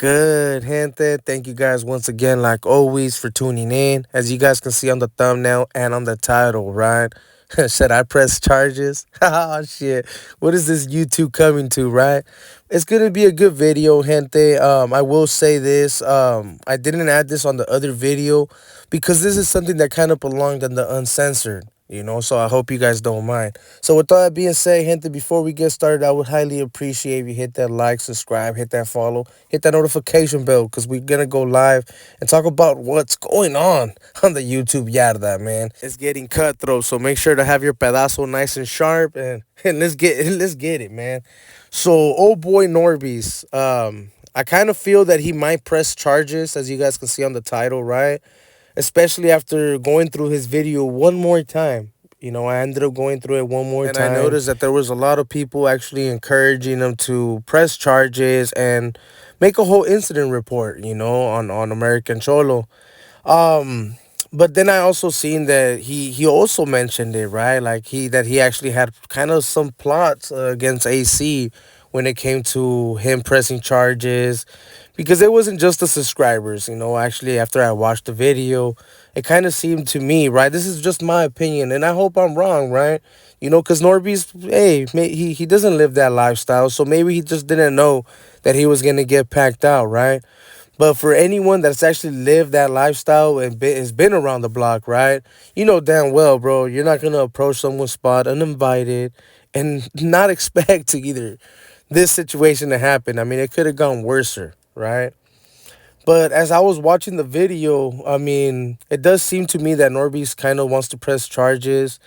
good, gente? Thank you guys once again, like always, for tuning in. As you guys can see on the thumbnail and on the title, right? Should I press charges? Oh, shit. What is this YouTube coming to, right? It's going to be a good video, gente. I will say this. I didn't add this on the other video because this is something that kind of belonged in the uncensored. So I hope you guys don't mind. So with all that being said, gente, before we get started, I would highly appreciate if you hit that like, subscribe, hit that follow, hit that notification bell, because we're going to go live and talk about what's going on the YouTube yarda, man. It's getting cutthroat, so make sure to have your pedazo nice and sharp, and let's get it, man. So, old boy Norby's, I kind of feel that he might press charges, as you guys can see on the title, right? Especially after going through his video one more time. I ended up going through it one more time. And I noticed that there was a lot of people actually encouraging him to press charges and make a whole incident report, on American Cholo. Um, but then I also seen that he also mentioned it, right? Like he actually had kind of some plots against AC when it came to him pressing charges, because it wasn't just the subscribers. Actually, after I watched the video, it kind of seemed to me, right? This is just my opinion, and I hope I'm wrong, right? Because Norby's, hey, he doesn't live that lifestyle, so maybe he just didn't know that he was gonna get packed out, right? But for anyone that's actually lived that lifestyle and has been around the block, right? You know damn well, bro, you're not going to approach someone's spot uninvited and not expect to either this situation to happen. I mean, it could have gone worser, right? But as I was watching the video, I mean, it does seem to me that Norby's kind of wants to press charges.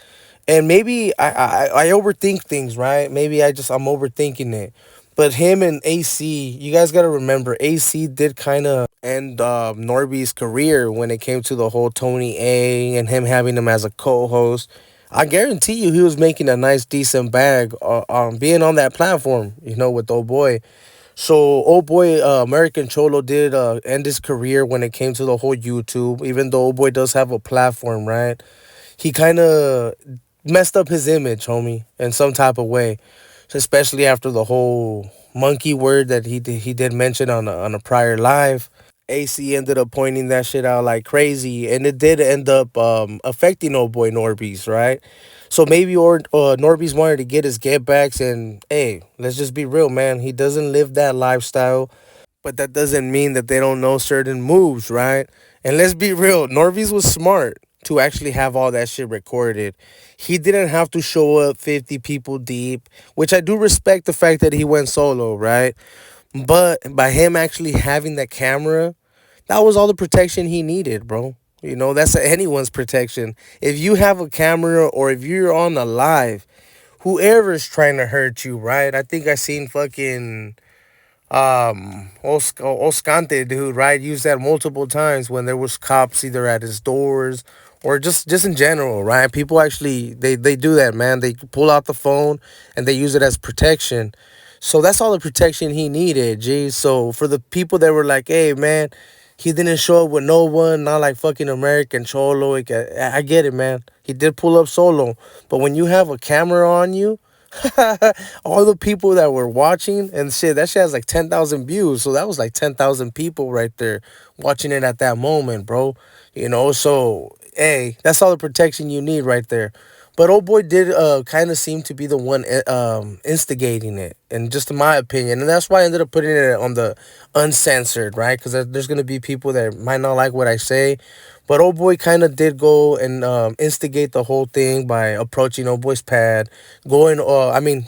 And maybe I overthink things, right? Maybe I'm overthinking it. But him and AC, you guys got to remember, AC did kind of end Norby's career when it came to the whole Tony A and him having him as a co-host. I guarantee you he was making a nice, decent bag being on that platform, with old boy. So, old boy, American Cholo did end his career when it came to the whole YouTube, even though old boy does have a platform, right? He kind of messed up his image, homie, in some type of way, especially after the whole monkey word that he did mention on a prior live. AC ended up pointing that shit out like crazy, and it did end up affecting old boy Norby's, right? So maybe Norby's wanted to get his get backs, and hey, let's just be real, man. He doesn't live that lifestyle, but that doesn't mean that they don't know certain moves, right? And let's be real, Norby's was smart to actually have all that shit recorded. He didn't have to show up 50 people deep, which I do respect the fact that he went solo, right? But by him actually having that camera, that was all the protection he needed, bro. That's anyone's protection. If you have a camera or if you're on a live, whoever's trying to hurt you, right? I think I seen fucking Oscante, dude, right, use that multiple times when there was cops either at his doors or just in general, right? People actually they do that, man. They pull out the phone and they use it as protection. So that's all the protection he needed, geez. So for the people that were like, hey, man, he didn't show up with no one, not like fucking American Cholo. Like, I get it, man. He did pull up solo. But when you have a camera on you, all the people that were watching and shit, that shit has like 10,000 views. So that was like 10,000 people right there watching it at that moment, bro. So hey, that's all the protection you need right there. But old boy did kind of seem to be the one instigating it, and just in my opinion, and that's why I ended up putting it on the uncensored, right? Because there's gonna be people that might not like what I say, but old boy kind of did go and instigate the whole thing by approaching old boy's pad, going,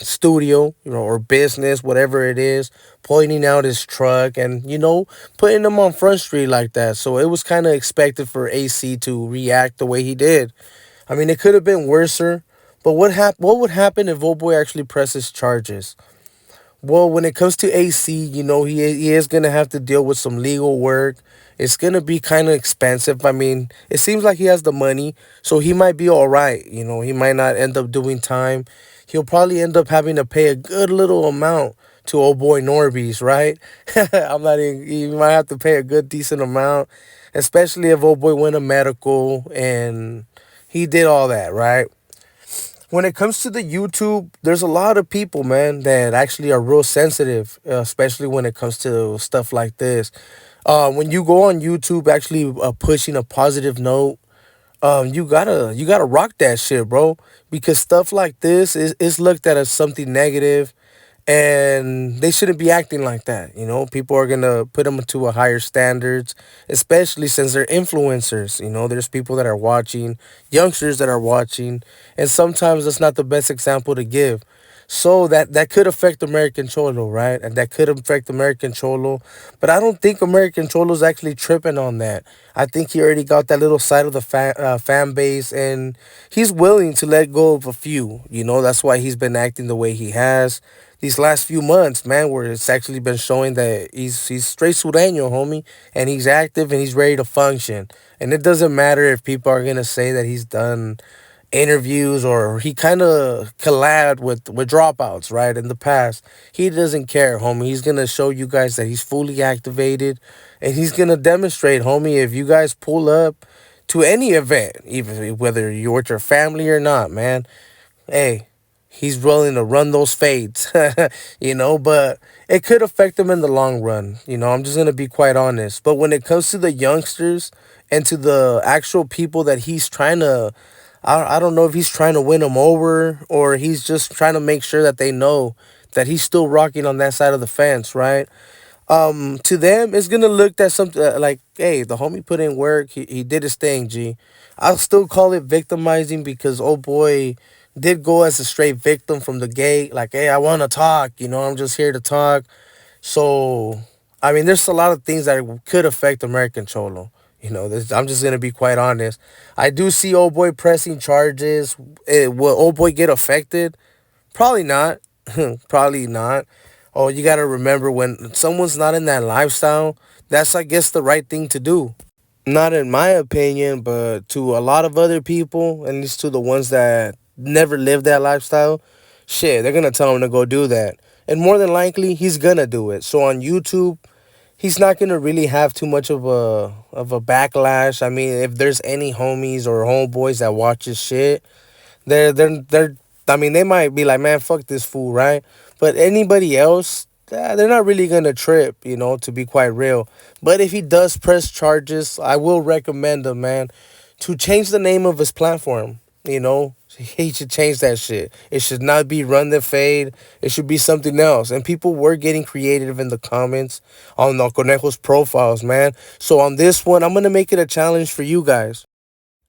studio, or business, whatever it is, pointing out his truck, and putting him on Front Street like that. So it was kind of expected for AC to react the way he did. I mean, it could have been worser, but what would happen if old boy actually presses charges? Well, when it comes to AC, he is gonna have to deal with some legal work. It's gonna be kind of expensive. I mean, it seems like he has the money, so he might be all right. He might not end up doing time. He'll probably end up having to pay a good little amount to old boy Norby's, right? I'm not even. You might have to pay a good decent amount, especially if old boy went to medical and he did all that, right? When it comes to the YouTube, there's a lot of people, man, that actually are real sensitive, especially when it comes to stuff like this. When you go on YouTube, actually pushing a positive note, you gotta rock that shit, bro. Because stuff like this is looked at as something negative, and they shouldn't be acting like that. People are gonna put them to a higher standards, especially since they're influencers. There's people that are watching, youngsters that are watching, and sometimes that's not the best example to give. So that could affect American Cholo, right? And that could affect American Cholo. But I don't think American Cholo's actually tripping on that. I think he already got that little side of the fan base, and he's willing to let go of a few. That's why he's been acting the way he has these last few months, man, where it's actually been showing that he's straight sureño, homie, and he's active and he's ready to function. And it doesn't matter if people are gonna say that he's done interviews or he kind of collabed with dropouts, right, in the past. He doesn't care, homie. He's gonna show you guys that he's fully activated, and he's gonna demonstrate, homie, if you guys pull up to any event, even whether you're with your family or not, man. Hey, he's willing to run those fades, but it could affect him in the long run. I'm just going to be quite honest. But when it comes to the youngsters and to the actual people that he's trying to, I don't know if he's trying to win them over or he's just trying to make sure that they know that he's still rocking on that side of the fence, right? To them, it's gonna look at something like, hey, the homie put in work. He did his thing. I'll still call it victimizing because oh boy did go as a straight victim from the gate. Like, hey, I want to talk. I'm just here to talk. So, I mean, there's a lot of things that could affect American Cholo. I'm just gonna be quite honest. I do see old boy pressing charges. Will old boy get affected? Probably not. Probably not. Oh, you got to remember when someone's not in that lifestyle, that's, I guess, the right thing to do. Not in my opinion, but to a lot of other people, at least to the ones that never lived that lifestyle, shit, they're going to tell him to go do that. And more than likely, he's going to do it. So on YouTube, he's not going to really have too much of a backlash. I mean, if there's any homies or homeboys that watch his shit, they're I mean, they might be like, man, fuck this fool, right? But anybody else, they're not really gonna trip, to be quite real. But if he does press charges, I will recommend him, man, to change the name of his platform. He should change that shit. It should not be Run the Fade. It should be something else. And people were getting creative in the comments on the Conejo's profiles, man. So on this one, I'm gonna make it a challenge for you guys.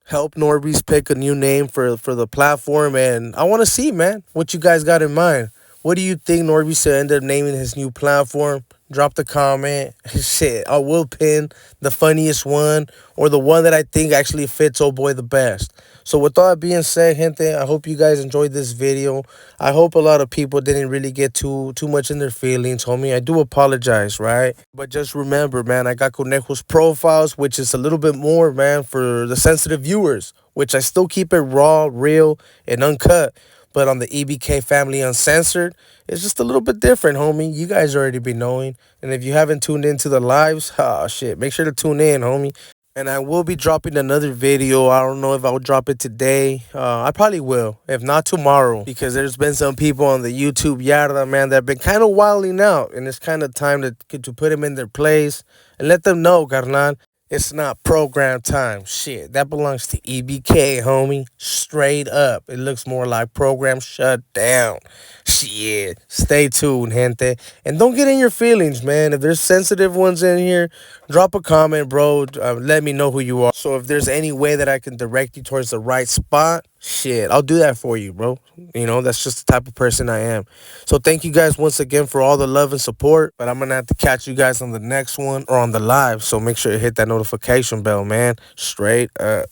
Help Norby's pick a new name for the platform, and I want to see, man, what you guys got in mind. What do you think Norby should end up naming his new platform? Drop the comment. Shit, I will pin the funniest one or the one that I think actually fits oh boy the best. So with all that being said, gente, I hope you guys enjoyed this video. I hope a lot of people didn't really get too much in their feelings, homie. I do apologize, right? But just remember, man, I got Conejo's profiles, which is a little bit more, man, for the sensitive viewers, which I still keep it raw, real, and uncut. But on the E.B.K family uncensored, it's just a little bit different, homie. You guys already be knowing. And if you haven't tuned into the lives, oh shit, make sure to tune in, homie. And I will be dropping another video. I don't know if I'll drop it today. I probably will, if not tomorrow, because there's been some people on the YouTube yarda, man, that have been kind of wilding out, and it's kind of time to put them in their place and let them know, carnal, it's not program time. Shit, that belongs to E.B.K, homie. Straight up. It looks more like program shut down. Shit. Stay tuned, gente. And don't get in your feelings, man. If there's sensitive ones in here, drop a comment, bro. Let me know who you are. So if there's any way that I can direct you towards the right spot, shit, I'll do that for you, bro. That's just the type of person I am. So thank you guys once again for all the love and support. But I'm going to have to catch you guys on the next one or on the live. So make sure you hit that notification bell, man. Straight up.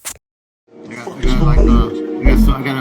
I got like I got